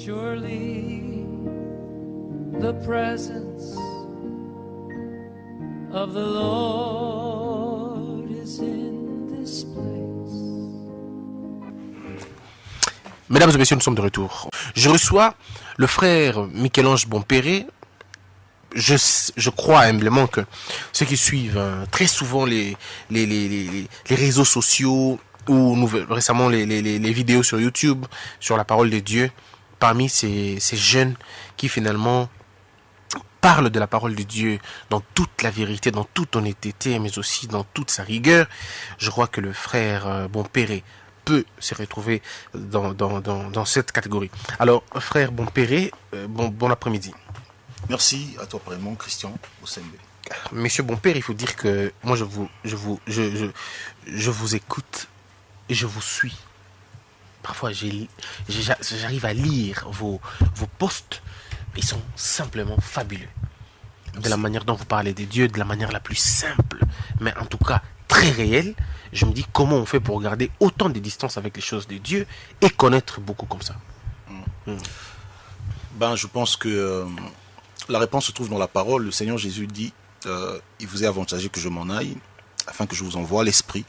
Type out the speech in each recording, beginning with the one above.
Surely the presence of the Lord is in this place. Mesdames et messieurs, nous sommes de retour. Je reçois le frère Michel-Ange Bompéré. Je crois humblement que ceux qui suivent très souvent les réseaux sociaux ou récemment les vidéos sur YouTube sur la parole de Dieu, parmi ces jeunes qui finalement parlent de la parole de Dieu dans toute la vérité, dans toute honnêteté, mais aussi dans toute sa rigueur, je crois que le frère Bompéré peut se retrouver dans cette catégorie. Alors, frère Bompéré, bon après-midi. Merci à toi vraiment, Christian Osembe. Monsieur Bompéré, il faut dire que moi je vous écoute et je vous suis. Parfois j'arrive à lire vos posts, ils sont simplement fabuleux. De la manière dont vous parlez de Dieu, de la manière la plus simple, mais en tout cas très réelle. Je me dis comment on fait pour garder autant de distance avec les choses de Dieu et connaître beaucoup comme ça. Ben, je pense que la réponse se trouve dans la parole. Le Seigneur Jésus dit, il vous est avantageux que je m'en aille, afin que je vous envoie l'Esprit.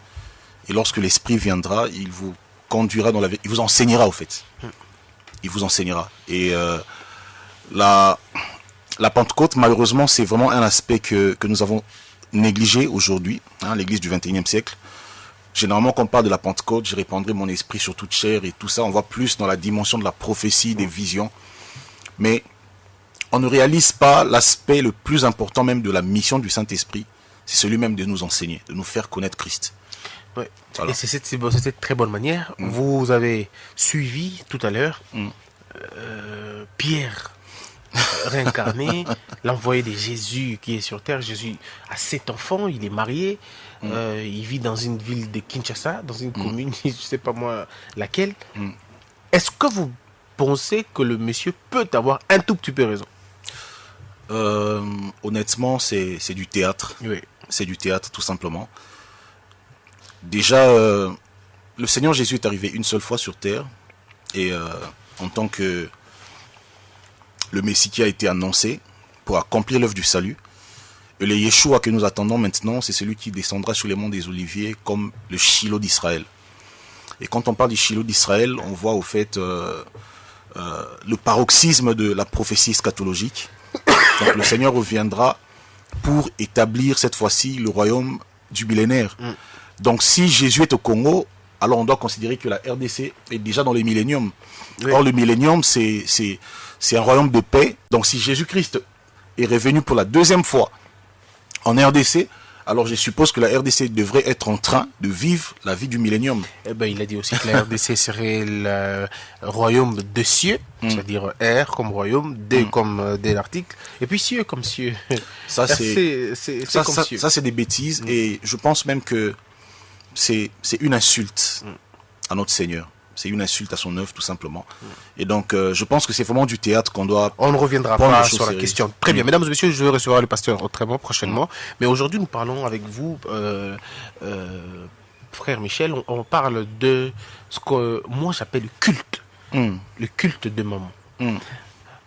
Et lorsque l'Esprit viendra, il vous conduira dans la vie. Il vous enseignera, au fait. Il vous enseignera. Et la Pentecôte, malheureusement, c'est vraiment un aspect que nous avons négligé aujourd'hui, hein, l'Église du XXIe siècle. Généralement, quand on parle de la Pentecôte, je répandrai mon esprit sur toute chair et tout ça. On voit plus dans la dimension de la prophétie, des visions. Mais on ne réalise pas l'aspect le plus important même de la mission du Saint-Esprit. C'est celui même de nous enseigner, de nous faire connaître Christ. Ouais. Voilà. Et c'est cette très bonne manière. Vous avez suivi tout à l'heure Pierre réincarné, l'envoyé de Jésus qui est sur terre. Jésus a 7 enfants, il est marié, il vit dans une ville de Kinshasa, dans une commune, je ne sais pas moi laquelle. Est-ce que vous pensez que le monsieur peut avoir un tout petit peu raison? Honnêtement, c'est du théâtre. Oui. C'est du théâtre, tout simplement. Déjà, le Seigneur Jésus est arrivé une seule fois sur terre, et en tant que le Messie qui a été annoncé pour accomplir l'œuvre du salut, et le Yeshua que nous attendons maintenant, c'est celui qui descendra sur les monts des Oliviers comme le Shiloh d'Israël. Et quand on parle du Shiloh d'Israël, on voit au fait le paroxysme de la prophétie eschatologique. Donc le Seigneur reviendra pour établir cette fois-ci le royaume du millénaire. Donc si Jésus est au Congo, alors on doit considérer que la RDC est déjà dans le millénium. Oui. Or le millénium, c'est un royaume de paix. Donc si Jésus-Christ est revenu pour la deuxième fois en RDC, alors je suppose que la RDC devrait être en train de vivre la vie du millénium. Eh ben, il a dit aussi que la RDC serait le royaume de cieux, c'est-à-dire R comme royaume, D comme D l'article, et puis cieux comme cieux. Ça, c'est des bêtises, et je pense même que c'est une insulte à notre Seigneur. C'est une insulte à son œuvre, tout simplement. Et donc, je pense que c'est vraiment du théâtre qu'on doit... On ne reviendra pas sur la question. Très bien. Mesdames et messieurs, je vais recevoir le pasteur très prochainement. Mais aujourd'hui, nous parlons avec vous, frère Michel, on parle de ce que moi j'appelle le culte. Le culte de maman.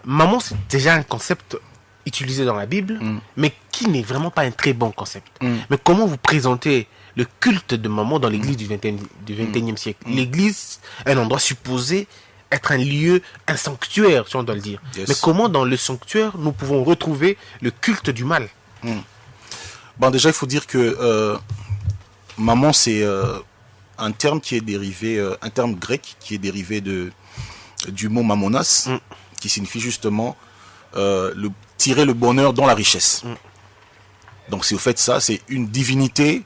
Maman, c'est déjà un concept utilisé dans la Bible, mais qui n'est vraiment pas un très bon concept. Mais comment vous présentez le culte de maman dans l'église du XXIe siècle? L'église est un endroit supposé être un lieu, un sanctuaire, si on doit le dire. Yes. Mais comment dans le sanctuaire, nous pouvons retrouver le culte du mal? Bon, déjà, il faut dire que maman, c'est un terme qui est dérivé, un terme grec qui est dérivé du mot mamonas, qui signifie justement tirer le bonheur dans la richesse. Donc c'est au fait ça, c'est une divinité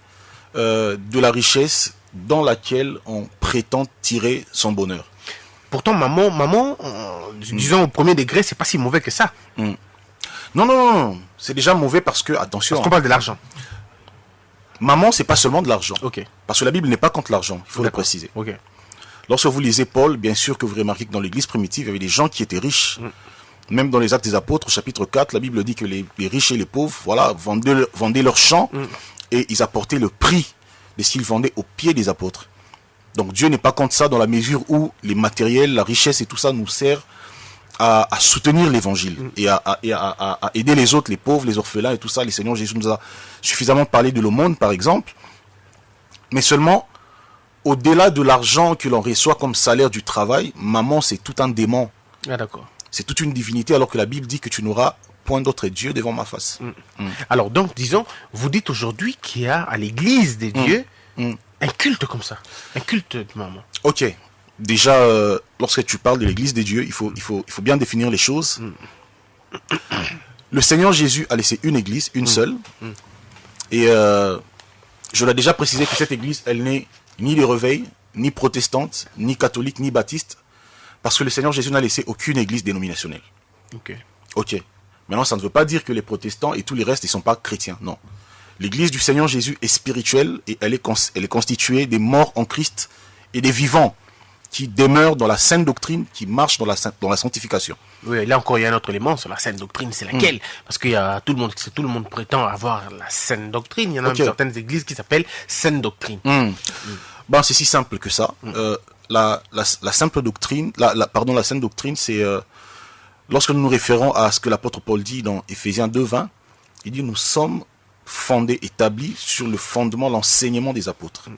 de la richesse dans laquelle on prétend tirer son bonheur. Pourtant, maman, disons au premier degré, c'est pas si mauvais que ça. Non, c'est déjà mauvais parce que, attention... Parce qu'on parle de l'argent. Maman, c'est pas seulement de l'argent. Okay. Parce que la Bible n'est pas contre l'argent, il faut le préciser. Okay. Lorsque vous lisez Paul, bien sûr que vous remarquez que dans l'église primitive, il y avait des gens qui étaient riches. Même dans les Actes des Apôtres, chapitre 4, la Bible dit que les riches et les pauvres, voilà, vendaient leurs champs et ils apportaient le prix de ce qu'ils vendaient aux pieds des apôtres. Donc Dieu n'est pas contre ça dans la mesure où les matériels, la richesse et tout ça nous sert à soutenir l'évangile et à aider les autres, les pauvres, les orphelins et tout ça. Le Seigneur Jésus nous a suffisamment parlé de l'aumône, par exemple. Mais seulement, au-delà de l'argent que l'on reçoit comme salaire du travail, maman, c'est tout un démon. Ah, d'accord. C'est toute une divinité, alors que la Bible dit que tu n'auras point d'autre Dieu devant ma face. Alors donc, disons, vous dites aujourd'hui qu'il y a à l'église des dieux un culte comme ça. Un culte de maman. Ok. Déjà, lorsque tu parles de l'église des dieux, il faut bien définir les choses. Le Seigneur Jésus a laissé une église, une seule. Et je l'ai déjà précisé que cette église, elle n'est ni de réveil, ni protestante, ni catholique, ni baptiste. Parce que le Seigneur Jésus n'a laissé aucune église dénominationnelle. Ok. Maintenant, ça ne veut pas dire que les protestants et tous les restes ne sont pas chrétiens. Non. L'église du Seigneur Jésus est spirituelle et elle est constituée des morts en Christ et des vivants qui demeurent dans la sainte doctrine, qui marchent dans la sanctification. Oui, là encore, il y a un autre élément sur la sainte doctrine. C'est laquelle? Parce que tout le monde prétend avoir la sainte doctrine. Il y en a même certaines églises qui s'appellent sainte doctrine. Ben, c'est si simple que ça. La simple doctrine, la sainte doctrine, c'est lorsque nous nous référons à ce que l'apôtre Paul dit dans Éphésiens 2:20, il dit nous sommes fondés, établis sur le fondement, l'enseignement des apôtres.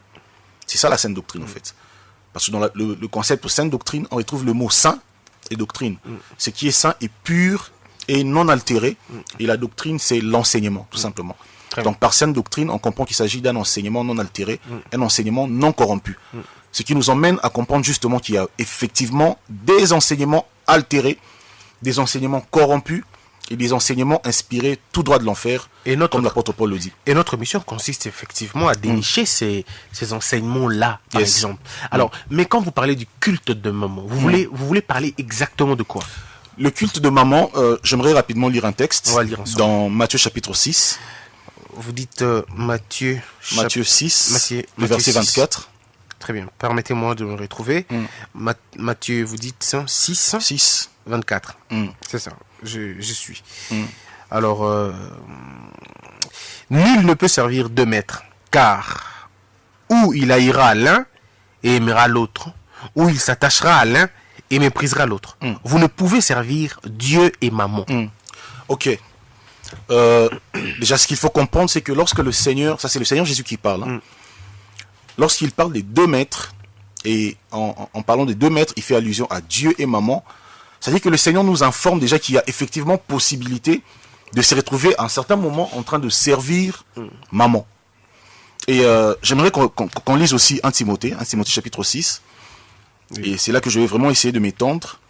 C'est ça la sainte doctrine en fait. Parce que dans le concept de sainte doctrine, on retrouve le mot saint et doctrine. Ce qui est saint est pur et non altéré. Et la doctrine, c'est l'enseignement, tout simplement. Donc par sainte doctrine, on comprend qu'il s'agit d'un enseignement non altéré, un enseignement non corrompu. Ce qui nous emmène à comprendre justement qu'il y a effectivement des enseignements altérés, des enseignements corrompus et des enseignements inspirés tout droit de l'enfer, comme l'apôtre Paul le dit. Et notre mission consiste effectivement à dénicher ces enseignements-là, par exemple. Alors, mais quand vous parlez du culte de maman, vous voulez parler exactement de quoi? Le culte de maman, j'aimerais rapidement lire un texte. On va lire ensemble. Dans Matthieu chapitre 6. Vous dites Matthieu 6, le verset 24. Très bien, permettez-moi de me retrouver. Matthieu, vous dites 6, 24. C'est ça, je suis. Alors, nul ne peut servir deux maîtres, car ou il haïra l'un et aimera l'autre, ou il s'attachera à l'un et méprisera l'autre. Vous ne pouvez servir Dieu et maman. Ok. Déjà, ce qu'il faut comprendre, c'est que lorsque le Seigneur, ça c'est le Seigneur Jésus qui parle, lorsqu'il parle des deux maîtres, et en parlant des deux maîtres, il fait allusion à Dieu et maman, c'est-à-dire que le Seigneur nous informe déjà qu'il y a effectivement possibilité de se retrouver à un certain moment en train de servir maman. Et j'aimerais qu'on lise aussi 1 Timothée chapitre 6, et c'est là que je vais vraiment essayer de m'étendre.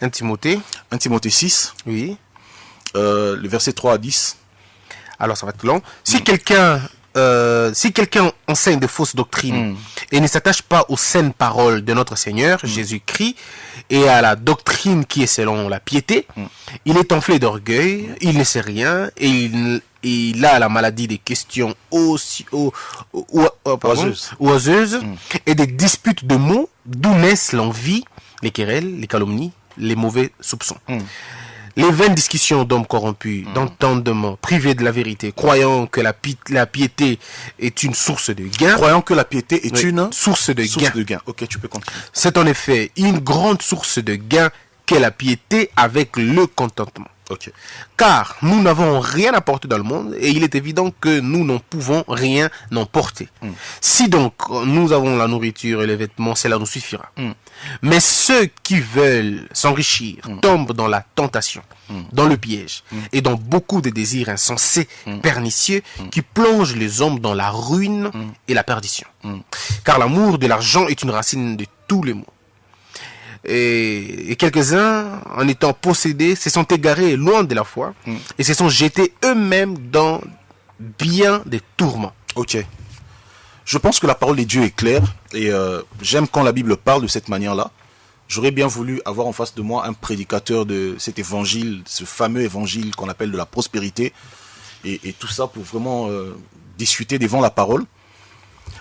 1 Timothée 6, oui. Le verset 3 à 10. Alors ça va être long. Si quelqu'un enseigne de fausses doctrines et ne s'attache pas aux saines paroles de notre Seigneur Jésus-Christ et à la doctrine qui est selon la piété, il est enflé d'orgueil, il ne sait rien et il a la maladie des questions oiseuses et des disputes de mots, d'où naissent l'envie, les querelles, les calomnies, les mauvais soupçons. Les vaines discussions d'hommes corrompus, d'entendement, privés de la vérité, croyant que la piété est une source de gain. Croyant que la piété est une source de gain. Ok, tu peux continuer. C'est en effet une grande source de gain qu'est la piété avec le contentement. Ok. Car nous n'avons rien à porter dans le monde et il est évident que nous n'en pouvons rien emporter. Si donc nous avons la nourriture et les vêtements, cela nous suffira. Mais ceux qui veulent s'enrichir tombent dans la tentation, dans le piège et dans beaucoup de désirs insensés, pernicieux, qui plongent les hommes dans la ruine et la perdition. Car l'amour de l'argent est une racine de tous les maux. Et quelques-uns, en étant possédés, se sont égarés loin de la foi et se sont jetés eux-mêmes dans bien des tourments. Ok. Je pense que la parole de Dieu est claire et j'aime quand la Bible parle de cette manière-là. J'aurais bien voulu avoir en face de moi un prédicateur de cet évangile, ce fameux évangile qu'on appelle de la prospérité et tout ça pour vraiment discuter devant la parole.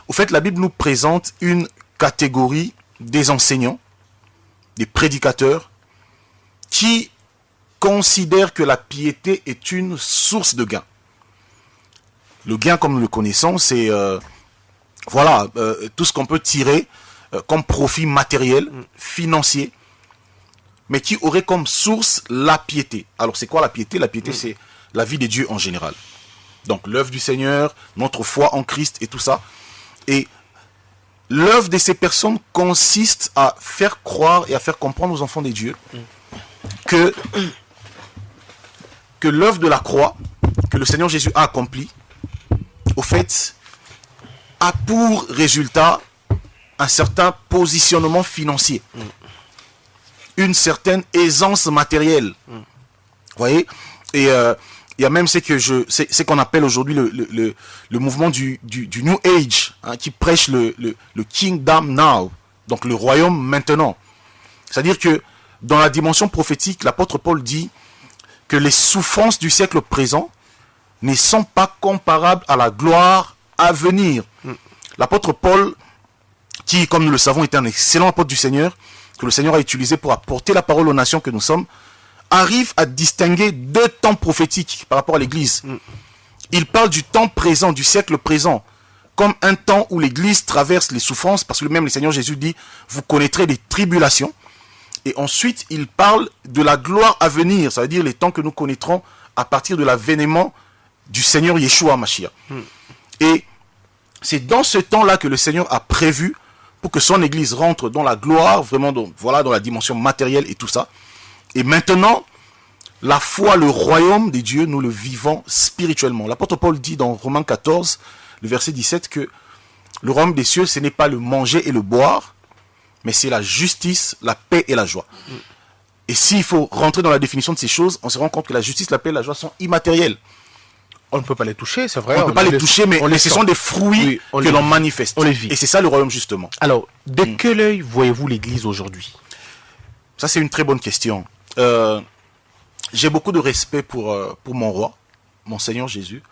Au fait, la Bible nous présente une catégorie des enseignants, des prédicateurs qui considèrent que la piété est une source de gain. Le gain, comme nous le connaissons, c'est tout ce qu'on peut tirer comme profit matériel, financier, mais qui aurait comme source la piété. Alors c'est quoi la piété? La piété, c'est la vie des dieux en général. Donc l'œuvre du Seigneur, notre foi en Christ et tout ça. Et l'œuvre de ces personnes consiste à faire croire et à faire comprendre aux enfants des dieux que l'œuvre de la croix que le Seigneur Jésus a accomplie, au fait, a pour résultat un certain positionnement financier, une certaine aisance matérielle. Vous voyez? Et il y a même ce qu'on appelle aujourd'hui le mouvement du New Age, hein, qui prêche le Kingdom Now, donc le royaume maintenant. C'est-à-dire que dans la dimension prophétique, l'apôtre Paul dit que les souffrances du siècle présent ne sont pas comparables à la gloire à venir. L'apôtre Paul, qui, comme nous le savons, est un excellent apôtre du Seigneur, que le Seigneur a utilisé pour apporter la parole aux nations que nous sommes, arrive à distinguer deux temps prophétiques par rapport à l'Église. Il parle du temps présent, du siècle présent, comme un temps où l'Église traverse les souffrances, parce que même le Seigneur Jésus dit, vous connaîtrez des tribulations. Et ensuite, il parle de la gloire à venir, ça veut dire les temps que nous connaîtrons à partir de l'avènement du Seigneur Yeshua Mashiach. Et c'est dans ce temps-là que le Seigneur a prévu pour que son Église rentre dans la gloire, vraiment dans la dimension matérielle et tout ça. Et maintenant, la foi, le royaume des dieux, nous le vivons spirituellement. L'apôtre Paul dit dans Romains 14, le verset 17, que le royaume des cieux, ce n'est pas le manger et le boire, mais c'est la justice, la paix et la joie. Et s'il faut rentrer dans la définition de ces choses, on se rend compte que la justice, la paix et la joie sont immatérielles. On ne peut pas les toucher, c'est vrai. On ne peut pas les toucher, mais ce sont des fruits que l'on manifeste. On les vit. Et c'est ça le royaume, justement. Alors, de quel œil voyez-vous l'Église aujourd'hui? Ça, c'est une très bonne question. J'ai beaucoup de respect pour mon roi, mon Seigneur Jésus.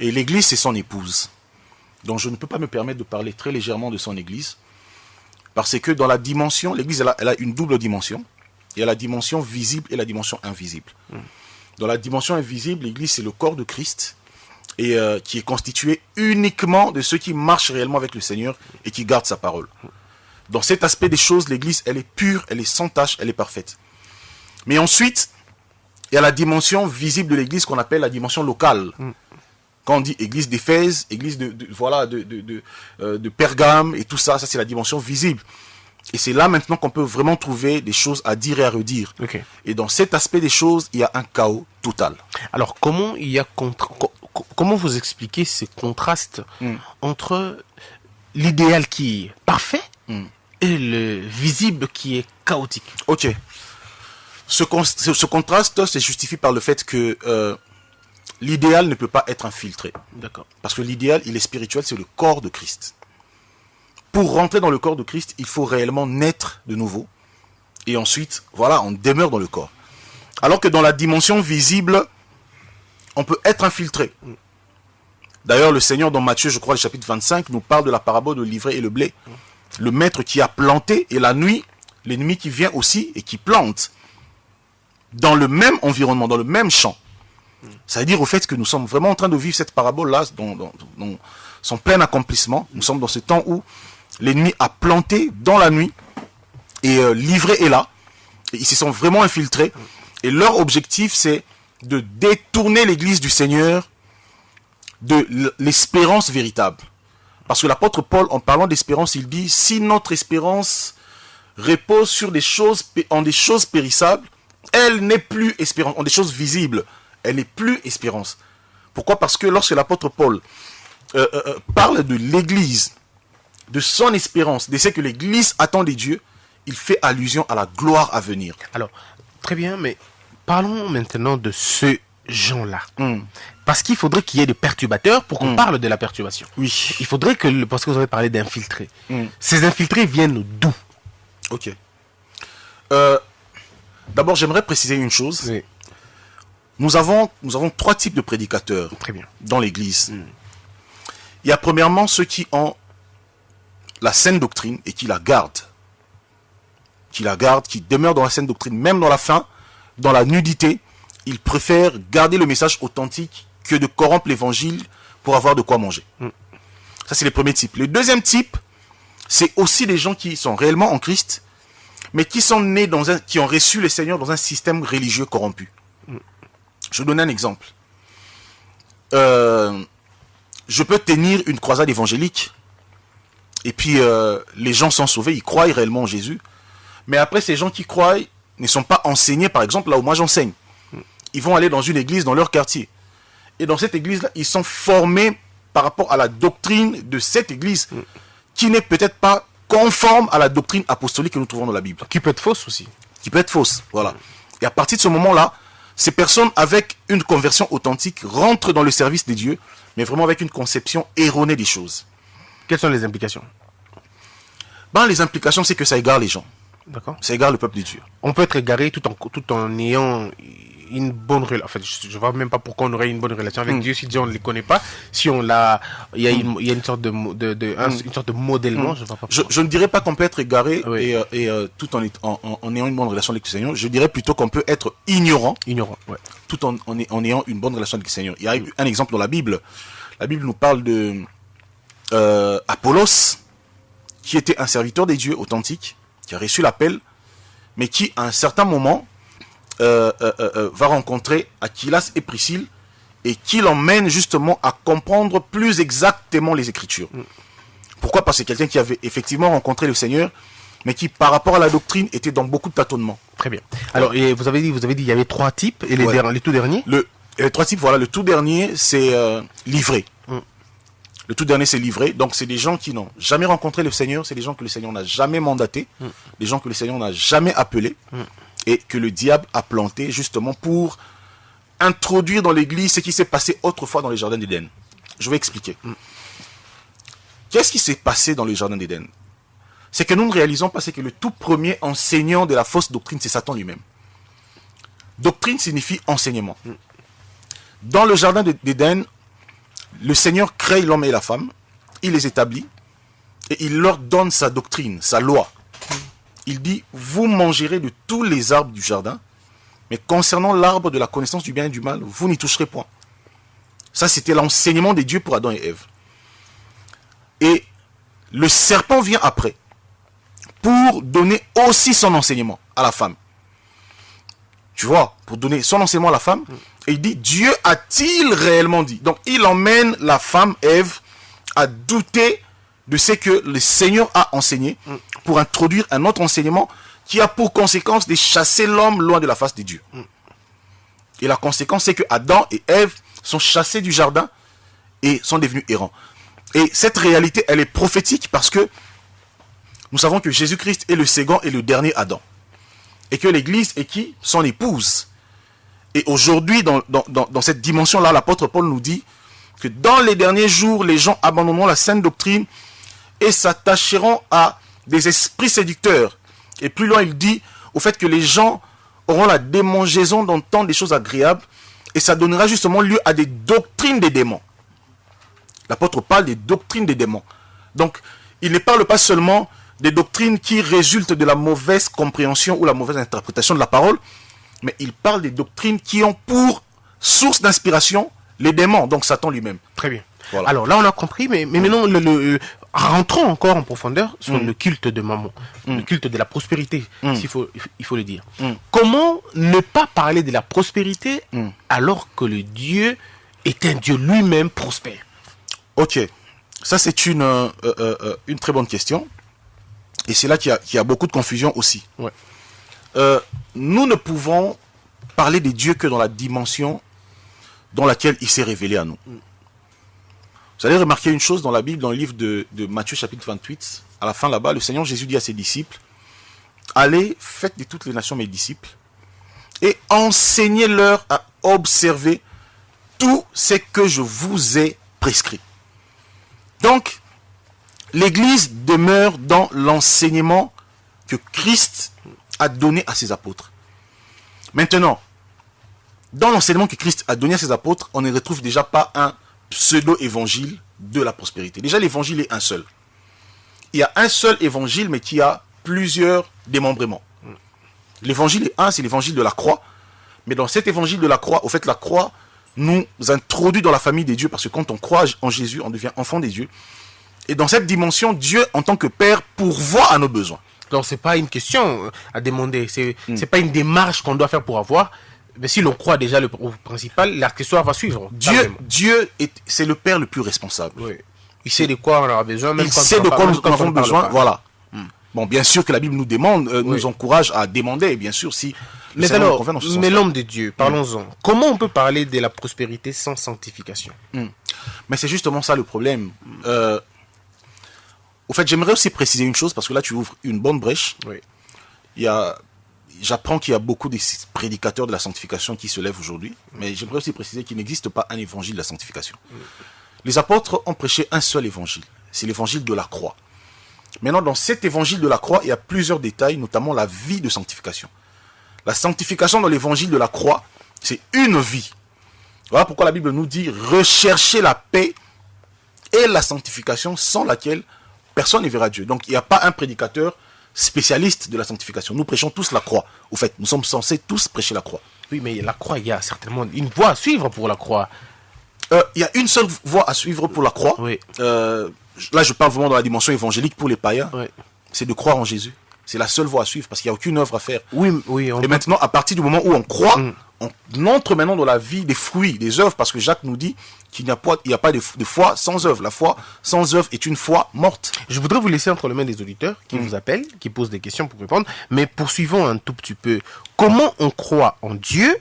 Et l'Église, c'est son épouse. Donc, je ne peux pas me permettre de parler très légèrement de son Église. Parce que dans la dimension, l'Église, elle a une double dimension. Il y a la dimension visible et la dimension invisible. Dans la dimension invisible, l'Église, c'est le corps de Christ, et qui est constitué uniquement de ceux qui marchent réellement avec le Seigneur et qui gardent sa parole. Dans cet aspect des choses, l'Église, elle est pure, elle est sans tache, elle est parfaite. Mais ensuite, il y a la dimension visible de l'Église qu'on appelle la dimension locale. Quand on dit Église d'Éphèse, Église de Pergame et tout ça, ça c'est la dimension visible. Et c'est là maintenant qu'on peut vraiment trouver des choses à dire et à redire. Okay. Et dans cet aspect des choses, il y a un chaos total. Alors comment comment vous expliquez ces contrastes entre l'idéal qui est parfait et le visible qui est chaotique? Ok. Ce contraste se justifie par le fait que l'idéal ne peut pas être infiltré. D'accord. Parce que l'idéal, il est spirituel, c'est le corps de Christ. Pour rentrer dans le corps de Christ, il faut réellement naître de nouveau. Et ensuite, voilà, on demeure dans le corps. Alors que dans la dimension visible, on peut être infiltré. D'ailleurs, le Seigneur, dans Matthieu, je crois, le chapitre 25, nous parle de la parabole de l'ivraie et le blé. Le maître qui a planté, et la nuit, l'ennemi qui vient aussi et qui plante. Dans le même environnement, dans le même champ. Ça veut dire au fait que nous sommes vraiment en train de vivre cette parabole-là dans son plein accomplissement. Nous sommes dans ce temps où l'ennemi a planté dans la nuit et l'ivraie est là. Et ils se sont vraiment infiltrés. Et leur objectif, c'est de détourner l'Église du Seigneur de l'espérance véritable. Parce que l'apôtre Paul, en parlant d'espérance, il dit, si notre espérance repose sur des choses périssables, elle n'est plus espérance, en des choses visibles. Elle n'est plus espérance. Pourquoi? Parce que lorsque l'apôtre Paul parle de l'Église, de son espérance, de ce que l'Église attend des dieux, il fait allusion à la gloire à venir. Alors, très bien, mais parlons maintenant de ce gens-là. Parce qu'il faudrait qu'il y ait des perturbateurs pour qu'on parle de la perturbation. Oui. Il faudrait que, parce que vous avez parlé d'infiltrés, ces infiltrés viennent d'où? Ok. D'abord, j'aimerais préciser une chose. Oui. Nous avons 3 types de prédicateurs Très bien. dans l'Église. Il y a premièrement ceux qui ont la saine doctrine et qui la gardent. Qui demeurent dans la saine doctrine. Même dans la faim, dans la nudité, ils préfèrent garder le message authentique que de corrompre l'évangile pour avoir de quoi manger. Ça, c'est le premier type. Le deuxième type, c'est aussi des gens qui sont réellement en Christ, mais qui sont nés qui ont reçu le Seigneur dans un système religieux corrompu. Je vais donner un exemple. Je peux tenir une croisade évangélique, et puis les gens sont sauvés, ils croient réellement en Jésus, mais après ces gens qui croient ne sont pas enseignés, par exemple là où moi j'enseigne. Ils vont aller dans une église dans leur quartier, et dans cette église-là, ils sont formés par rapport à la doctrine de cette église, qui n'est peut-être pas conforme à la doctrine apostolique que nous trouvons dans la Bible. Qui peut être fausse aussi. Qui peut être fausse, voilà. Et à partir de ce moment-là, ces personnes avec une conversion authentique rentrent dans le service de Dieu, mais vraiment avec une conception erronée des choses. Quelles sont les implications? Les implications, c'est que ça égare les gens. D'accord. Ça égare le peuple de Dieu. On peut être égaré tout en ayant une bonne relation. En fait, je ne vois même pas pourquoi on aurait une bonne relation avec Dieu si Dieu on ne les connaît pas. Si on l'a, il y a une sorte de une sorte de modèlement. Je vois pas pourquoi. Je ne dirais pas qu'on peut être égaré Oui. tout en ayant une bonne relation avec le Seigneur. Je dirais plutôt qu'on peut être ignorant. Ignorant. Ouais. Tout en ayant une bonne relation avec le Seigneur. Il y a un exemple dans la Bible. La Bible nous parle de Apollos, qui était un serviteur des dieux authentique, qui a reçu l'appel, mais qui, à un certain moment, va rencontrer Aquilas et Priscille, et qui l'emmène justement à comprendre plus exactement les Écritures. Pourquoi? Parce que c'est quelqu'un qui avait effectivement rencontré le Seigneur, mais qui, par rapport à la doctrine, était dans beaucoup de tâtonnements. Très bien. Alors, et vous avez dit, il y avait 3 types, et les tout derniers? Les 3 types, voilà, le tout dernier, c'est livré. Le tout dernier, c'est livré. Donc, c'est des gens qui n'ont jamais rencontré le Seigneur. C'est des gens que le Seigneur n'a jamais mandatés. Des gens que le Seigneur n'a jamais appelés. Et que le diable a planté justement pour introduire dans l'église ce qui s'est passé autrefois dans les jardins d'Éden. Je vais expliquer. Qu'est-ce qui s'est passé dans les jardins d'Éden? C'est que nous ne réalisons pas, c'est que le tout premier enseignant de la fausse doctrine, c'est Satan lui-même. Doctrine signifie enseignement. Dans le jardin d'Éden, le Seigneur crée l'homme et la femme, il les établit, et il leur donne sa doctrine, sa loi. Il dit, vous mangerez de tous les arbres du jardin, mais concernant l'arbre de la connaissance du bien et du mal, vous n'y toucherez point. Ça, c'était l'enseignement de Dieu pour Adam et Ève. Et le serpent vient après, pour donner aussi son enseignement à la femme. Tu vois, pour donner son enseignement à la femme, et il dit, Dieu a-t-il réellement dit? Donc, il emmène la femme, Ève, à douter de ce que le Seigneur a enseigné, pour introduire un autre enseignement qui a pour conséquence de chasser l'homme loin de la face de Dieu. Et la conséquence, c'est que Adam et Ève sont chassés du jardin et sont devenus errants. Et cette réalité, elle est prophétique parce que nous savons que Jésus-Christ est le second et le dernier Adam. Et que l'Église est qui? Son épouse. Et aujourd'hui, dans cette dimension-là, l'apôtre Paul nous dit que dans les derniers jours, les gens abandonneront la saine doctrine et s'attacheront à des esprits séducteurs. Et plus loin, il dit au fait que les gens auront la démangeaison d'entendre des choses agréables et ça donnera justement lieu à des doctrines des démons. L'apôtre parle des doctrines des démons. Donc, il ne parle pas seulement des doctrines qui résultent de la mauvaise compréhension ou la mauvaise interprétation de la parole, mais il parle des doctrines qui ont pour source d'inspiration les démons, donc Satan lui-même. Très bien. Voilà. Alors là, on a compris, mais maintenant, rentrons encore en profondeur sur le culte de Mammon, le culte de la prospérité, il faut le dire. Comment ne pas parler de la prospérité alors que le Dieu est un Dieu lui-même prospère? Ok, ça c'est une très bonne question. Et c'est là qu'il y a beaucoup de confusion aussi. Ouais. Nous ne pouvons parler des dieux que dans la dimension dans laquelle il s'est révélé à nous. Vous allez remarquer une chose dans la Bible, dans le livre de Matthieu chapitre 28, à la fin là-bas, le Seigneur Jésus dit à ses disciples, allez, faites de toutes les nations mes disciples, et enseignez-leur à observer tout ce que je vous ai prescrit. Donc, l'Église demeure dans l'enseignement que Christ a donné à ses apôtres. Maintenant, dans l'enseignement que Christ a donné à ses apôtres, on ne retrouve déjà pas un pseudo-évangile de la prospérité. Déjà, l'évangile est un seul. Il y a un seul évangile, mais qui a plusieurs démembrements. L'évangile est un, c'est l'évangile de la croix. Mais dans cet évangile de la croix, au fait, la croix nous introduit dans la famille des dieux, parce que quand on croit en Jésus, on devient enfant des dieux. Et dans cette dimension, Dieu, en tant que Père, pourvoit à nos besoins. Donc c'est pas une question à demander, c'est pas une démarche qu'on doit faire pour avoir. Mais si l'on croit déjà au principal, la question va suivre. Dieu c'est le Père le plus responsable. Oui. Il sait de quoi on aura besoin, même il quand sait de quoi nous avons besoin. Pas. Voilà. Bon, bien sûr que la Bible nous demande, nous encourage à demander, bien sûr, si. Mais alors, mais l'homme de Dieu, parlons-en. Comment on peut parler de la prospérité sans sanctification? Mais c'est justement ça le problème. Au fait, j'aimerais aussi préciser une chose, parce que là, tu ouvres une bonne brèche. Oui. J'apprends qu'il y a beaucoup de prédicateurs de la sanctification qui se lèvent aujourd'hui, mais j'aimerais aussi préciser qu'il n'existe pas un évangile de la sanctification. Les apôtres ont prêché un seul évangile, c'est l'évangile de la croix. Maintenant, dans cet évangile de la croix, il y a plusieurs détails, notamment la vie de sanctification. La sanctification dans l'évangile de la croix, c'est une vie. Voilà pourquoi la Bible nous dit « Recherchez la paix et la sanctification sans laquelle personne ne verra Dieu. » Donc, il n'y a pas un prédicateur spécialiste de la sanctification. Nous prêchons tous la croix. Au fait, nous sommes censés tous prêcher la croix. Oui, mais la croix, il y a certainement une voie à suivre pour la croix. Il y a une seule voie à suivre pour la croix. Oui. Là, je parle vraiment dans la dimension évangélique pour les païens. Oui. C'est de croire en Jésus. C'est la seule voie à suivre parce qu'il n'y a aucune œuvre à faire. Oui, oui. Et maintenant, à partir du moment où on croit, on entre maintenant dans la vie des fruits, des œuvres, parce que Jacques nous dit qu'il n'y a pas, de foi sans œuvre. La foi sans œuvre est une foi morte. Je voudrais vous laisser entre les mains des auditeurs qui vous appellent, qui posent des questions pour répondre, mais poursuivons un tout petit peu. Comment on croit en Dieu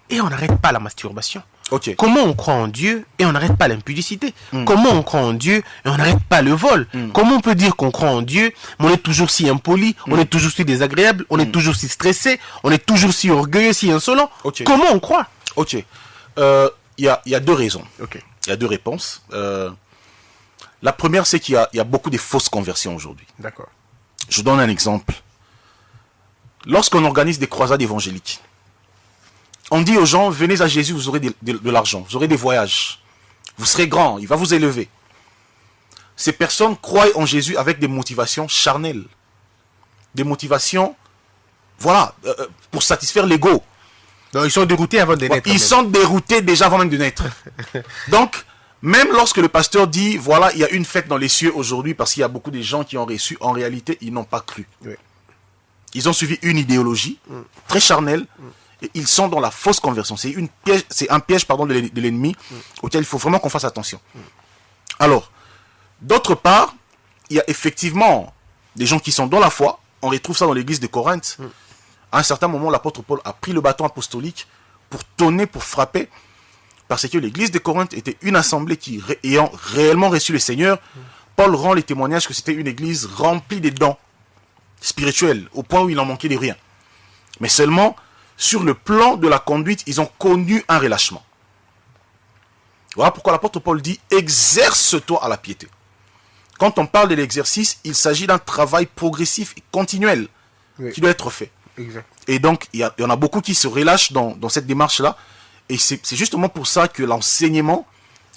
et on n'arrête pas la masturbation? Okay. Comment on croit en Dieu et on n'arrête pas l'impudicité? Comment on croit en Dieu et on n'arrête pas le vol? Comment on peut dire qu'on croit en Dieu, mais on est toujours si impoli, on est toujours si désagréable, on est toujours si stressé, on est toujours si orgueilleux, si insolent? Okay. Comment on croit? Ok. Il y a deux raisons. Okay. Il y a deux réponses. La première, c'est qu'il y a beaucoup de fausses conversions aujourd'hui. D'accord. Je donne un exemple. Lorsqu'on organise des croisades évangéliques, on dit aux gens, venez à Jésus, vous aurez de l'argent, vous aurez des voyages. Vous serez grand, il va vous élever. Ces personnes croient en Jésus avec des motivations charnelles. Des motivations, voilà, pour satisfaire l'ego. Donc ils sont déroutés avant de naître. Ils sont déroutés déjà avant même de naître. Donc, même lorsque le pasteur dit, voilà, il y a une fête dans les cieux aujourd'hui parce qu'il y a beaucoup de gens qui ont reçu, en réalité, ils n'ont pas cru. Oui. Ils ont suivi une idéologie très charnelle. Et ils sont dans la fausse conversion. C'est un piège de l'ennemi auquel il faut vraiment qu'on fasse attention. Alors, d'autre part, il y a effectivement des gens qui sont dans la foi. On retrouve ça dans l'église de Corinthe. À un certain moment, l'apôtre Paul a pris le bâton apostolique pour tonner, pour frapper, parce que l'église de Corinthe était une assemblée qui, ayant réellement reçu le Seigneur, Paul rend les témoignages que c'était une église remplie des dons spirituels, au point où il n'en manquait de rien. Mais seulement, sur le plan de la conduite, ils ont connu un relâchement. Voilà pourquoi l'apôtre Paul dit « Exerce-toi à la piété ». Quand on parle de l'exercice, il s'agit d'un travail progressif et continuel qui doit être fait. Exact. Et donc, il y en a beaucoup qui se relâchent dans cette démarche-là. Et c'est justement pour ça que l'enseignement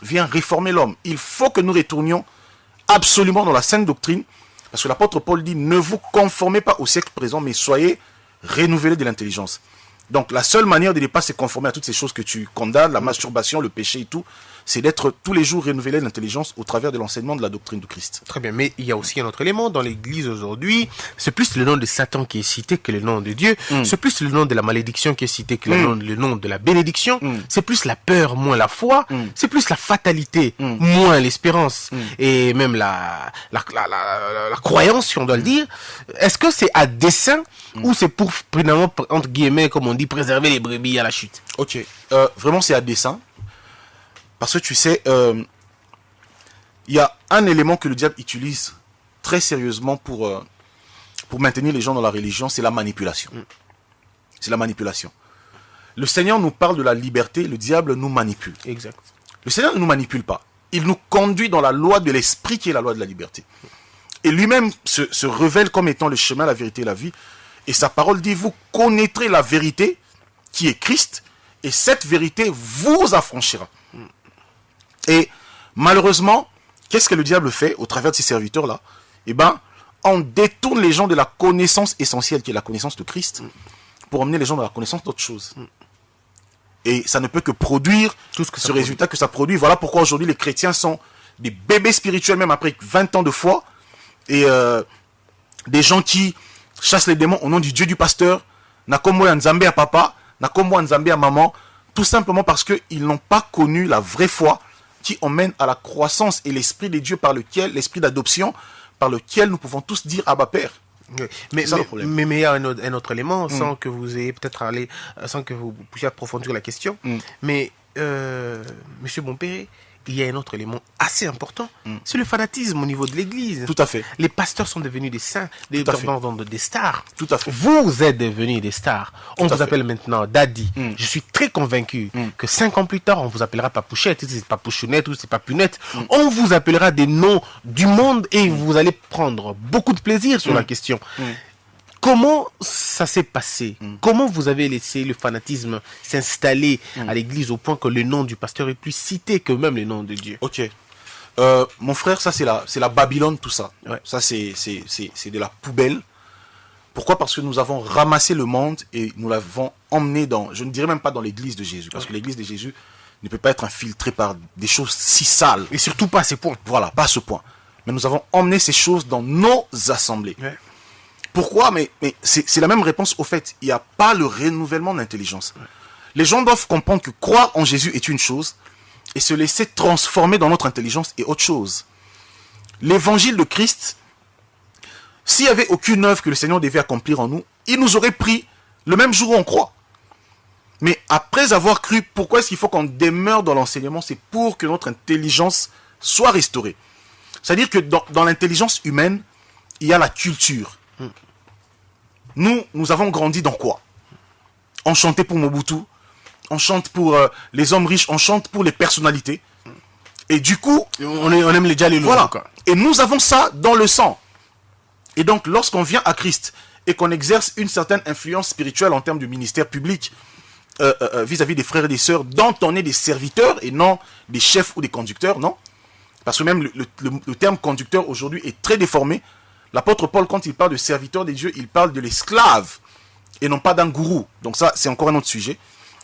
vient réformer l'homme. Il faut que nous retournions absolument dans la sainte doctrine, parce que l'apôtre Paul dit « Ne vous conformez pas au siècle présent, mais soyez renouvelés de l'intelligence ». Donc, la seule manière de ne pas se conformer à toutes ces choses que tu condamnes, la masturbation, le péché et tout, c'est d'être tous les jours renouvelé de l'intelligence au travers de l'enseignement de la doctrine de Christ. Très bien, mais il y a aussi un autre élément dans l'église aujourd'hui. C'est plus le nom de Satan qui est cité que le nom de Dieu. C'est plus le nom de la malédiction qui est cité que le nom de la bénédiction. C'est plus la peur, moins la foi. C'est plus la fatalité, moins l'espérance. Et même la croyance, si on doit le dire. Est-ce que c'est à dessein ou c'est pour, finalement, entre guillemets, comme on dit, préserver les brebis à la chute? Ok, vraiment c'est à dessein. Parce que tu sais, il y a un élément que le diable utilise très sérieusement pour maintenir les gens dans la religion, c'est la manipulation. C'est la manipulation. Le Seigneur nous parle de la liberté, le diable nous manipule. Exact. Le Seigneur ne nous manipule pas. Il nous conduit dans la loi de l'esprit qui est la loi de la liberté. Et lui-même se révèle comme étant le chemin, la vérité et la vie. Et sa parole dit, vous connaîtrez la vérité qui est Christ, et cette vérité vous affranchira. Et malheureusement, qu'est-ce que le diable fait au travers de ces serviteurs-là? Eh bien, on détourne les gens de la connaissance essentielle, qui est la connaissance de Christ, pour emmener les gens dans la connaissance d'autre chose. Et ça ne peut que produire tout ce résultat que ça produit. Voilà pourquoi aujourd'hui les chrétiens sont des bébés spirituels, même après 20 ans de foi, et des gens qui chasse les démons au nom du Dieu du pasteur, Nakombo ya Nzambe à papa, Nakombo ya Nzambe à maman, tout simplement parce qu'ils n'ont pas connu la vraie foi qui emmène à la croissance et l'esprit de Dieu par lequel, l'esprit d'adoption, par lequel nous pouvons tous dire Abba Père. Oui. Mais il y a un autre élément, sans que vous ayez peut-être allé, sans que vous puissiez approfondir la question. Mais, Monsieur Bompéré, il y a un autre élément assez important, c'est le fanatisme au niveau de l'Église. Tout à fait. Les pasteurs sont devenus des saints, des stars. Tout à fait. Vous êtes devenus des stars. On Tout à vous appelle maintenant Daddy. Je suis très convaincu que 5 ans plus tard, on vous appellera Papouchette, c'est Papouchounette ou c'est Papunette. On vous appellera des noms du monde et vous allez prendre beaucoup de plaisir sur la question. Comment ça s'est passé? Comment vous avez laissé le fanatisme s'installer à l'église au point que le nom du pasteur est plus cité que même le nom de Dieu? Ok. Mon frère, ça c'est la Babylone, tout ça. Ouais. Ça c'est de la poubelle. Pourquoi? Parce que nous avons ramassé le monde et nous l'avons emmené dans, je ne dirais même pas dans l'église de Jésus, parce que l'église de Jésus ne peut pas être infiltrée par des choses si sales. Et surtout pas à ces points. Voilà, pas à ce point. Mais nous avons emmené ces choses dans nos assemblées. Ouais. Pourquoi? Mais c'est la même réponse au fait. Il n'y a pas le renouvellement d'intelligence. Les gens doivent comprendre que croire en Jésus est une chose et se laisser transformer dans notre intelligence est autre chose. L'évangile de Christ, s'il n'y avait aucune œuvre que le Seigneur devait accomplir en nous, il nous aurait pris le même jour où on croit. Mais après avoir cru, pourquoi est-ce qu'il faut qu'on demeure dans l'enseignement? C'est pour que notre intelligence soit restaurée. C'est-à-dire que dans l'intelligence humaine, il y a la culture. Nous avons grandi dans quoi? On chantait pour Mobutu, on chante pour les hommes riches, on chante pour les personnalités. Et du coup, on aime les déjà les lourds. voilà. Et nous avons ça dans le sang. Et donc, lorsqu'on vient à Christ et qu'on exerce une certaine influence spirituelle en termes de ministère public vis-à-vis des frères et des sœurs, dont on est des serviteurs et non des chefs ou des conducteurs, non? Parce que même le terme conducteur aujourd'hui est très déformé. L'apôtre Paul, quand il parle de serviteur des dieux, il parle de l'esclave et non pas d'un gourou. Donc ça, c'est encore un autre sujet.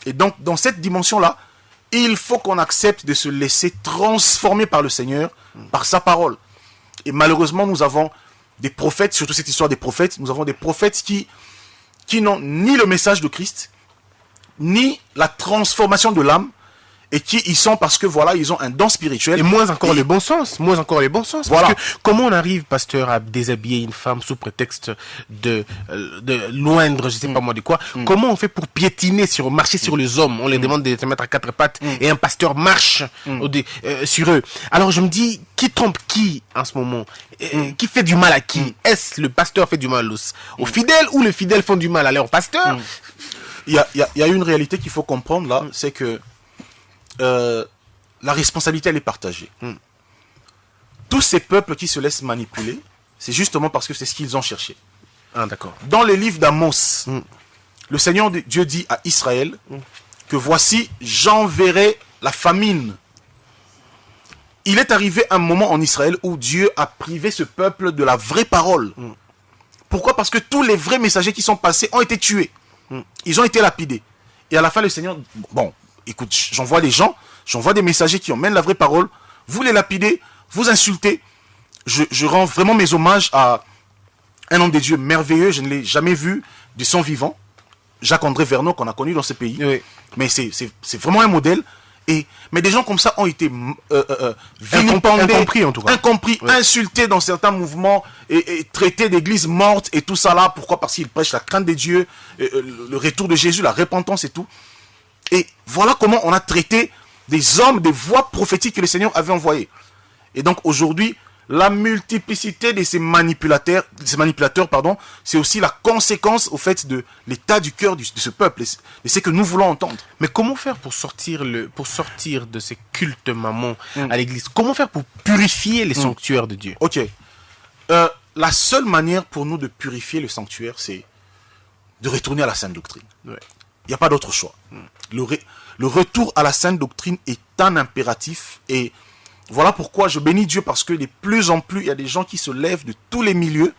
Et donc, dans cette dimension-là, il faut qu'on accepte de se laisser transformer par le Seigneur, par sa parole. Et malheureusement, nous avons des prophètes, surtout cette histoire des prophètes, nous avons des prophètes qui n'ont ni le message de Christ, ni la transformation de l'âme, et qui y sont parce que voilà, ils ont un don spirituel. Et moins encore les bons sens. Voilà. Parce que comment on arrive, pasteur, à déshabiller une femme sous prétexte de loindre, je sais pas moi de quoi. Comment on fait pour marcher sur les hommes? On les demande de se mettre à 4 pattes et un pasteur marche sur eux. Alors je me dis, qui trompe qui en ce moment? Qui fait du mal à qui? Est-ce le pasteur fait du mal aux fidèles ou les fidèles font du mal à leur pasteur? Il y a une réalité qu'il faut comprendre là, c'est que la responsabilité elle est partagée. Tous ces peuples qui se laissent manipuler, c'est justement parce que c'est ce qu'ils ont cherché. Ah d'accord. Dans les livres d'Amos, le Seigneur Dieu dit à Israël que voici, j'enverrai la famine. Il est arrivé un moment en Israël où Dieu a privé ce peuple de la vraie parole. Pourquoi? Parce que tous les vrais messagers qui sont passés ont été tués. Ils ont été lapidés. Et à la fin, le Seigneur, bon, écoute, j'envoie des gens, j'envoie des messagers qui emmènent la vraie parole, vous les lapidez, vous insultez. Je rends vraiment mes hommages à un homme de Dieu merveilleux, je ne l'ai jamais vu de son vivant, Jacques-André Verneau, qu'on a connu dans ce pays. Oui. Mais c'est vraiment un modèle. Mais des gens comme ça ont été vilipendés, incompris en tout cas. Incompris, oui. Insultés dans certains mouvements et traités d'églises mortes et tout ça là. Pourquoi? Parce qu'ils prêchent la crainte des dieux, le retour de Jésus, la repentance et tout. Et voilà comment on a traité des hommes, des voix prophétiques que le Seigneur avait envoyées. Et donc aujourd'hui, la multiplicité de ces manipulateurs, c'est aussi la conséquence au fait de l'état du cœur de ce peuple. Et c'est que nous voulons entendre. Mais comment faire pour sortir de ces cultes mamans à l'église? Comment faire pour purifier les sanctuaires de Dieu? Ok. La seule manière pour nous de purifier le sanctuaire, c'est de retourner à la sainte doctrine. Ouais. Il n'y a pas d'autre choix. Le retour à la sainte doctrine est un impératif. Et voilà pourquoi je bénis Dieu, parce que de plus en plus, il y a des gens qui se lèvent de tous les milieux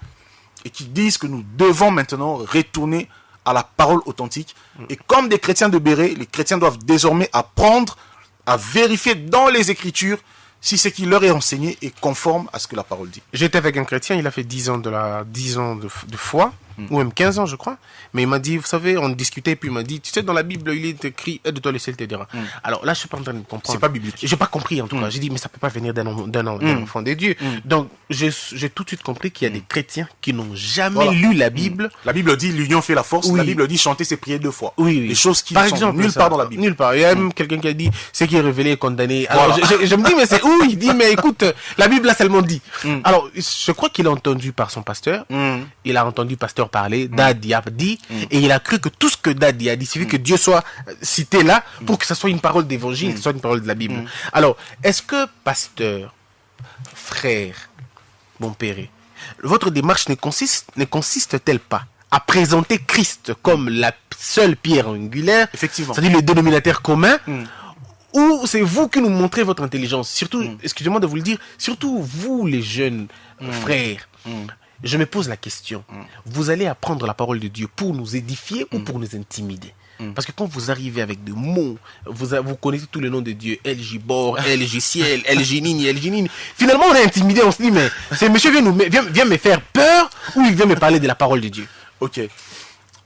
et qui disent que nous devons maintenant retourner à la parole authentique. Et comme des chrétiens de Béret, les chrétiens doivent désormais apprendre à vérifier dans les Écritures si ce qui leur est enseigné est conforme à ce que la parole dit. J'étais avec un chrétien, il a fait 10 ans de foi. ou même 15 ans, je crois. Mais il m'a dit, vous savez, on discutait, puis il m'a dit, tu sais, dans la Bible, il est écrit, aide-toi, le ciel t'aidera. Alors là, je suis pas en train de comprendre. C'est pas biblique. J'ai pas compris, en tout cas. J'ai dit, mais ça peut pas venir d'un enfant de Dieu. Donc, j'ai tout de suite compris qu'il y a des chrétiens qui n'ont jamais lu la Bible. La Bible dit l'union fait la force. Oui. La Bible dit chanter ses prières 2 fois. Oui. Des choses qui Par ne sont exemple, nulle ça, part dans la Bible. Nulle part. Il y a même quelqu'un qui a dit, ce qui est révélé est condamné. Alors, Voilà. je me dis, mais c'est où? Il dit, mais écoute, la Bible a seulement dit. Alors, je crois qu'il a entendu par son pasteur. Il a entendu pasteur parler, Dadi a dit, et il a cru que tout ce que Dadi a dit, suffit que Dieu soit cité là pour que ça soit une parole d'évangile, que ce soit une parole de la Bible. Alors, est-ce que pasteur, frère, bon père, votre démarche ne consiste-t-elle pas à présenter Christ comme la seule pierre angulaire, Effectivement. c'est-à-dire le dénominateur commun, ou c'est vous qui nous montrez votre intelligence? Surtout, excusez-moi de vous le dire, surtout vous les jeunes frères, je me pose la question, vous allez apprendre la parole de Dieu pour nous édifier ou pour nous intimider? Parce que quand vous arrivez avec des mots, vous connaissez tous les noms de Dieu, LJ Bor, LJ Ciel, LJ Nini, LJ Nini. Finalement, on est intimidé, on se dit, mais ce monsieur vient me faire peur ou il vient me parler de la parole de Dieu? Ok.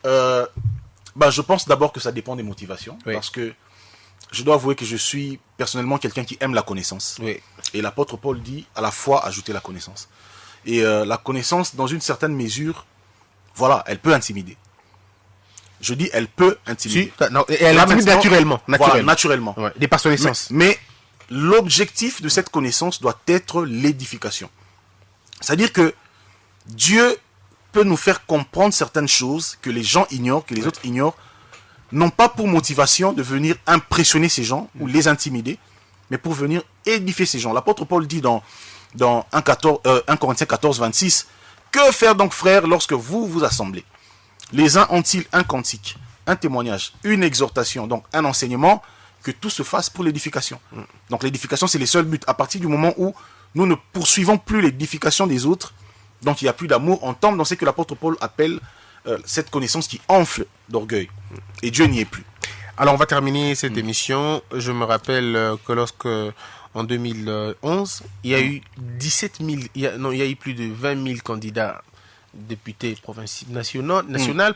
Je pense d'abord que ça dépend des motivations. Oui. Parce que je dois avouer que je suis personnellement quelqu'un qui aime la connaissance. Oui. Et l'apôtre Paul dit à la foi ajouter la connaissance. Et la connaissance, dans une certaine mesure, voilà, elle peut intimider. Je dis elle peut intimider. Non, et elle Là, intimide maintenant, naturellement. Voilà, naturellement. Ouais, des par son essence. Mais l'objectif de cette connaissance doit être l'édification. C'est-à-dire que Dieu peut nous faire comprendre certaines choses que les gens ignorent, que les autres ignorent, non pas pour motivation de venir impressionner ces gens ou les intimider, mais pour venir édifier ces gens. L'apôtre Paul dit dans 1 Corinthiens 14, 26, « Que faire donc, frères, lorsque vous vous assemblez? Les uns ont-ils un cantique, un témoignage, une exhortation, donc un enseignement, que tout se fasse pour l'édification. » Donc l'édification, c'est les seuls buts. À partir du moment où nous ne poursuivons plus l'édification des autres, donc il n'y a plus d'amour, on tombe dans ce que l'apôtre Paul appelle cette connaissance qui enfle d'orgueil. Et Dieu n'y est plus. Alors on va terminer cette émission. Je me rappelle que lorsque, en 2011, il y a eu 17 000, il y a eu plus de 20 000 candidats députés nationaux,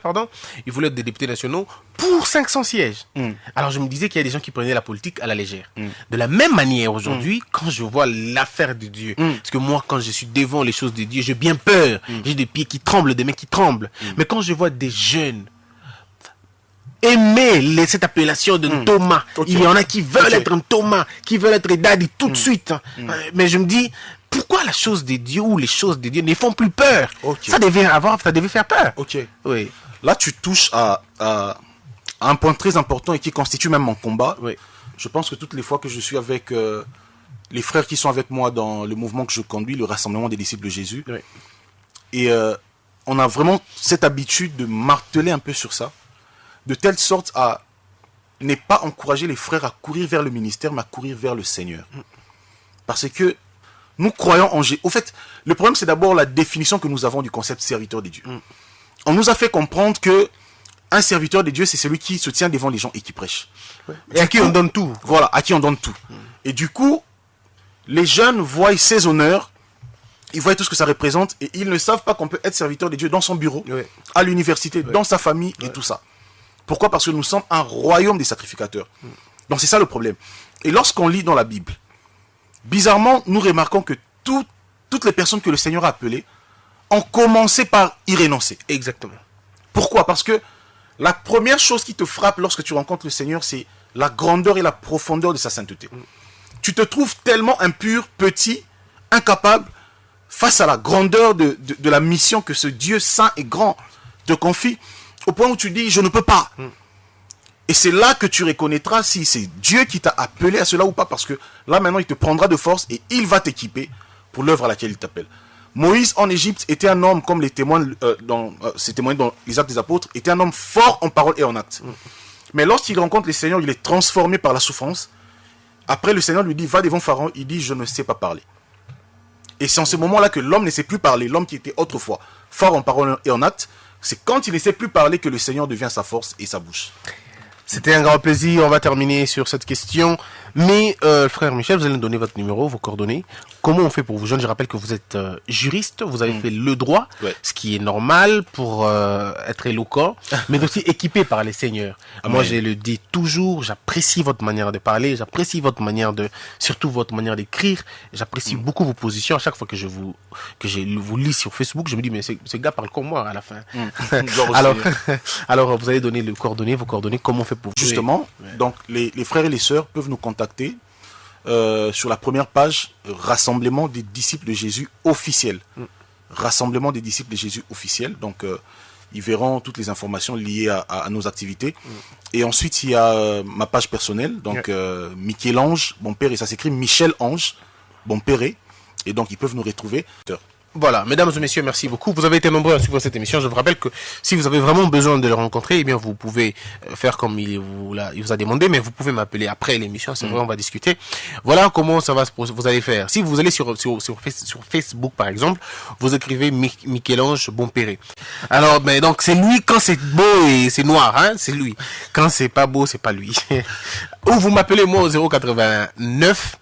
pardon. Ils voulaient être des députés nationaux pour 500 sièges. Alors je me disais qu'il y a des gens qui prenaient la politique à la légère. De la même manière aujourd'hui, quand je vois l'affaire de Dieu, parce que moi quand je suis devant les choses de Dieu, j'ai bien peur. J'ai des pieds qui tremblent, des mains qui tremblent. Mais quand je vois des jeunes aimer cette appellation de Thomas, il y en a qui veulent être un Thomas, qui veulent être Daddy tout de suite. Mais je me dis, pourquoi la chose de Dieu ou les choses de Dieu ne font plus peur? Ça devait faire peur. Ok. Oui. Là, tu touches à un point très important et qui constitue même mon combat. Oui. Je pense que toutes les fois que je suis avec les frères qui sont avec moi dans le mouvement que je conduis, le Rassemblement des disciples de Jésus, Oui. et on a vraiment cette habitude de marteler un peu sur ça, de telle sorte à ne pas encourager les frères à courir vers le ministère, mais à courir vers le Seigneur. Parce que nous croyons en Jésus. Au fait, le problème, c'est d'abord la définition que nous avons du concept serviteur de Dieu. On nous a fait comprendre que un serviteur de Dieu, c'est celui qui se tient devant les gens et qui prêche. Et à qui on donne tout. Voilà, à qui on donne tout. Et du coup, les jeunes voient ces honneurs, ils voient tout ce que ça représente, et ils ne savent pas qu'on peut être serviteur de Dieu dans son bureau, à l'université, dans sa famille, et tout ça. Pourquoi? Parce que nous sommes un royaume des sacrificateurs. Donc c'est ça le problème. Et lorsqu'on lit dans la Bible, bizarrement, nous remarquons que toutes les personnes que le Seigneur a appelées ont commencé par y renoncer. Exactement. Pourquoi? Parce que la première chose qui te frappe lorsque tu rencontres le Seigneur, c'est la grandeur et la profondeur de sa sainteté. Tu te trouves tellement impur, petit, incapable, face à la grandeur de la mission que ce Dieu saint et grand te confie, au point où tu dis, je ne peux pas. Et c'est là que tu reconnaîtras si c'est Dieu qui t'a appelé à cela ou pas, parce que là maintenant il te prendra de force et il va t'équiper pour l'œuvre à laquelle il t'appelle. Moïse en Égypte était un homme, comme les témoins c'est témoigné dans les Actes des Apôtres, était un homme fort en parole et en acte. Mais lorsqu'il rencontre le Seigneur, il est transformé par la souffrance. Après, le Seigneur lui dit, va devant Pharaon, il dit, je ne sais pas parler. Et c'est en ce moment-là que l'homme ne sait plus parler, l'homme qui était autrefois fort en parole et en acte, c'est quand il ne sait plus parler que le Seigneur devient sa force et sa bouche. C'était un grand plaisir. On va terminer sur cette question. Mais frère Michel, vous allez nous donner votre numéro, vos coordonnées. Comment on fait pour vous joindre? Je rappelle que vous êtes juriste, vous avez fait le droit, Ouais. ce qui est normal pour être éloquent, mais aussi équipé par les seigneurs. Amen. Moi, je le dis toujours, j'apprécie votre manière de parler, j'apprécie votre manière surtout votre manière d'écrire. J'apprécie beaucoup vos positions. À chaque fois que je vous lis sur Facebook, je me dis mais ce gars parle comme moi à la fin. Genre aussi, Alors, alors vous allez donner vos coordonnées. Comment on fait pour vous? justement, Ouais. donc les frères et les sœurs peuvent nous contacter sur la première page, Rassemblement des disciples de Jésus officiel. Rassemblement des disciples de Jésus officiel. Donc, ils verront toutes les informations liées à nos activités. Et ensuite, il y a ma page personnelle, donc Michel-Ange Bompéré. Ça s'écrit Michel-Ange Bompéré. Et donc, ils peuvent nous retrouver. Voilà, mesdames et messieurs, merci beaucoup. Vous avez été nombreux à suivre cette émission. Je vous rappelle que si vous avez vraiment besoin de le rencontrer, eh bien, vous pouvez faire comme il vous a demandé, mais vous pouvez m'appeler après l'émission. C'est vrai, on va discuter. Voilà comment ça va vous allez faire. Si vous allez sur Facebook, par exemple, vous écrivez Michel-Ange Bompéré. Alors, mais donc, c'est lui quand c'est beau et c'est noir, hein, c'est lui. Quand c'est pas beau, c'est pas lui. Ou vous m'appelez moi au 089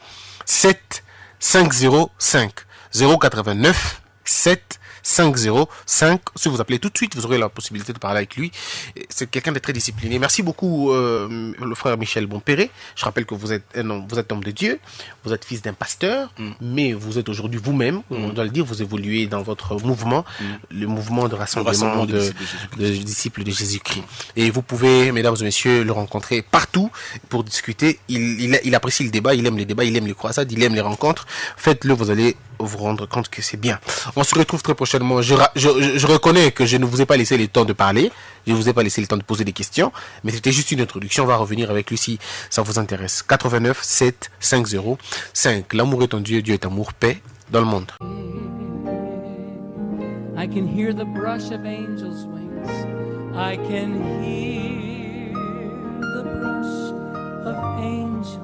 7 505 089 7 505. Si vous appelez tout de suite, vous aurez la possibilité de parler avec lui. C'est quelqu'un de très discipliné. Merci beaucoup, le frère Michel Bompéré. Je rappelle que vous êtes homme de Dieu, vous êtes fils d'un pasteur, mais vous êtes aujourd'hui vous-même, on doit le dire, vous évoluez dans votre mouvement, le mouvement de rassemblement de disciples de Jésus-Christ. Et vous pouvez, mesdames et messieurs, le rencontrer partout pour discuter. Il apprécie le débat, il aime les débats, il aime les croisades, il aime les rencontres. Faites-le, vous allez vous rendre compte que c'est bien. On se retrouve très prochainement. Je reconnais que je ne vous ai pas laissé le temps de parler, je ne vous ai pas laissé le temps de poser des questions, mais c'était juste une introduction. On va revenir avec lui si ça vous intéresse. 89 7 50 5. L'amour est en Dieu, Dieu est amour, paix dans le monde. I can hear the brush of angels' wings. I can hear the brush of angels'